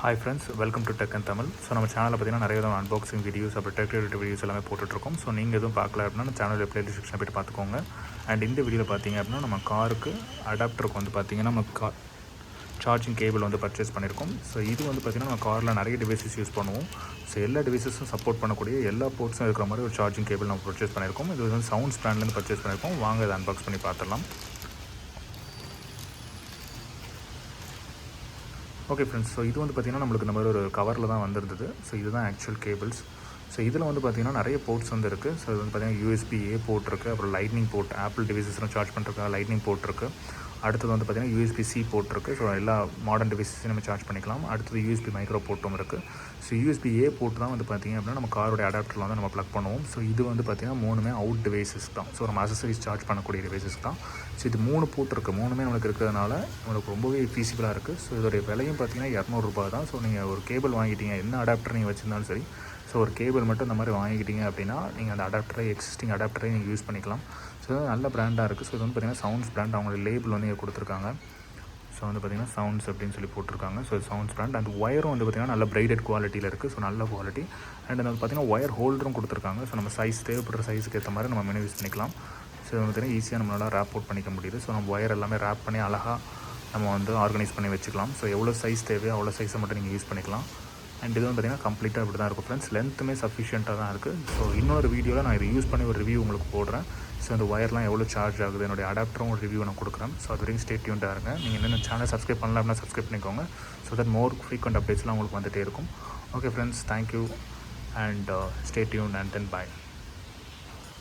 Hi friends, welcome to Techandtamil. So நம்ம சேனலில் பார்த்தீங்கன்னா நிறைய விதமான அன்பாக்சிங் வீடியோஸ் அப்புறம் டெக் ரிலேட்டட் வீடியோஸ் எல்லாமே போட்டுட்ருக்கோம். ஸோ நீங்கள் எதுவும் பார்க்கல அப்படின்னா நம்ம சேனலில் பிளே டிஸ்கிரிப்ஷன் போய்ட்டு பார்த்துக்கோங்க. அண்ட் இந்த வீடியோவில் பார்த்தீங்க அப்படின்னா நம்ம காருக்கு அடாப்டருக்கு வந்து பார்த்திங்கன்னா நம்ம சார்ஜிங் கேபிள் வந்து பர்ச்சேஸ் பண்ணியிருக்கோம். ஸோ இது வந்து பார்த்திங்கன்னா நம்ம காரில் நிறைய டிவைசஸ் யூஸ் பண்ணுவோம். ஸோ எல்லா டிவைசஸும் சப்போர்ட் பண்ணக்கூடிய எல்லா போர்ட்ஸும் இருக்கிற மாதிரி ஒரு சார்ஜிங் கேபிள் நம்ம பர்ச்சேஸ் பண்ணியிருக்கோம். இது வந்து சவுண்ட்ஸ் பிராண்ட்லேருந்து பர்ச்சேஸ் பண்ணியிருக்கோம். வாங்க இதை அன்பாக்ஸ் பண்ணி பார்த்துடலாம். ஓகே ஃப்ரெண்ட்ஸ், ஸோ இது வந்து பார்த்திங்கன்னா நம்மளுக்கு இந்த மாதிரி ஒரு கவரில் தான் வந்திருந்தது. ஸோ இதுதான் ஆக்சுவல் கேபிள்ஸ். ஸோ இதில் வந்து பார்த்திங்கன்னா நிறைய போர்ட்ஸ் வந்து இருக்குது. ஸோ இது வந்து பார்த்திங்கன்னா USB-A போர்ட் இருக்குது, அப்புறம் லைட்னிங் போர்ட், ஆப்பிள் டிவைசஸ்லாம் சார்ஜ் பண்ணுறதுக்காக லைட்னிங் போர்ட் இருக்குது. அடுத்தது வந்து பார்த்திங்கன்னா USB-C போர்ட் இருக்குது. ஸோ எல்லா மாடர்ன் டிவைசஸையும் நம்ம சார்ஜ் பண்ணிக்கலாம். அடுத்தது USB மைக்ரோ போர்ட்டும் இருக்குது. ஸோ USB-A போர்ட் தான் வந்து பார்த்திங்க அப்படின்னா நம்ம காரோட அடாப்டரில் வந்து நம்ம ப்ளக் பண்ணுவோம். ஸோ இது வந்து பார்த்திங்கன்னா மூணுமே அவுட் டிவைசஸ் தான். ஸோ நம்ம அசசரிஸ் சார்ஜ் பண்ணக்கூடிய டிவைசஸ் தான். ஸோ இது 3 போர்ட் இருக்குது. மூணுமே நம்மளுக்கு இருக்கிறதுனால நம்மளுக்கு ரொம்பவே ஃபீஸிபிளாக இருக்குது. ஸோ இதோடைய விலையும் பார்த்திங்கன்னா ₹200 தான். ஸோ நீங்கள் ஒரு கேபிள் வாங்கிட்டீங்க, என்ன அடாப்டர் நீங்கள் வச்சுருந்தாலும் சரி, ஸோ ஒரு கேபிள் மட்டும் இந்த மாதிரி வாங்கிட்டீங்க அப்படின்னா நீங்கள் அந்த அடாப்டரை எக்ஸிஸ்டிங் அடாப்டரை நீங்கள் யூஸ் பண்ணிக்கலாம். ஸோ நல்ல பிராண்டாக இருக்குது. ஸோ இது வந்து பார்த்திங்கன்னா சவுண்ட்ஸ் பிராண்ட், அவங்களோட லேபிள் வந்து கொடுத்துருக்காங்க. ஸோ வந்து பார்த்திங்கன்னா சவுண்ட்ஸ் அப்படின்னு சொல்லி போட்டிருக்காங்க. So sounds brand. அந்த ஒயரும் வந்து பார்த்திங்கன்னா நல்ல பிரைடட் குவாலிட்டியில் இருக்குது. ஸோ நல்ல குவாலிட்டி. அண்ட் வந்து பார்த்திங்கன்னா ஒயர் ஹோல்டரும் கொடுத்துருக்காங்க. ஸோ நம்ம சைஸ் தேவைப்படுற சைஸுக்கு ஏற்ற மாதிரி நம்ம மெனு யூஸ் பண்ணிக்கலாம். ஸோ வந்து பார்த்திங்கன்னா ஈஸியாக நம்மளால் ரேப் அவுட் பண்ணிக்க முடியுது. ஸோ நம்ம ஒயர் எல்லாமே ரேப் பண்ணி அழகாக நம்ம வந்து ஆர்கனைஸ் பண்ணி வச்சுக்கலாம். ஸோ எவ்வளோ சைஸ் தேவையோ அவ்வளோ சைஸை மட்டும் நீங்கள் யூஸ் பண்ணிக்கலாம். அண்ட் இது வந்து பார்த்திங்கன்னா கம்ப்ளீட்டாக இப்படி தான் இருக்கும் ஃப்ரெண்ட்ஸ். லென்த்துமே சஃபிஷியண்ட்டாக தான் இருக்குது. ஸோ இன்னொரு வீடியோவில் நான் இதை யூஸ் பண்ணி ஒரு ரிவ்யூ உங்களுக்கு போடுறேன். ஸோ அந்த ஒயர்லாம் எவ்வளோ சார்ஜ் ஆகுது, என்னுடைய அடாப்டரும் ஒரு ரிவ்யூ நான் கொடுக்குறேன். ஸோ அது வரைக்கும் ஸ்டே டியூன்டாக இருங்க. நீங்கள் என்னென்ன சேனல் சப்ஸ்கிரைப் பண்ணலாம் அப்படின்னா சப்ஸ்கிரைப் பண்ணிக்கோங்க. ஸோ தட் மோர் ஃப்ரீக்வெண்ட் அப்டேட்ஸ்லாம் உங்களுக்கு வந்துகிட்டே இருக்கும். Okay friends, thank you and stay tune and then bye.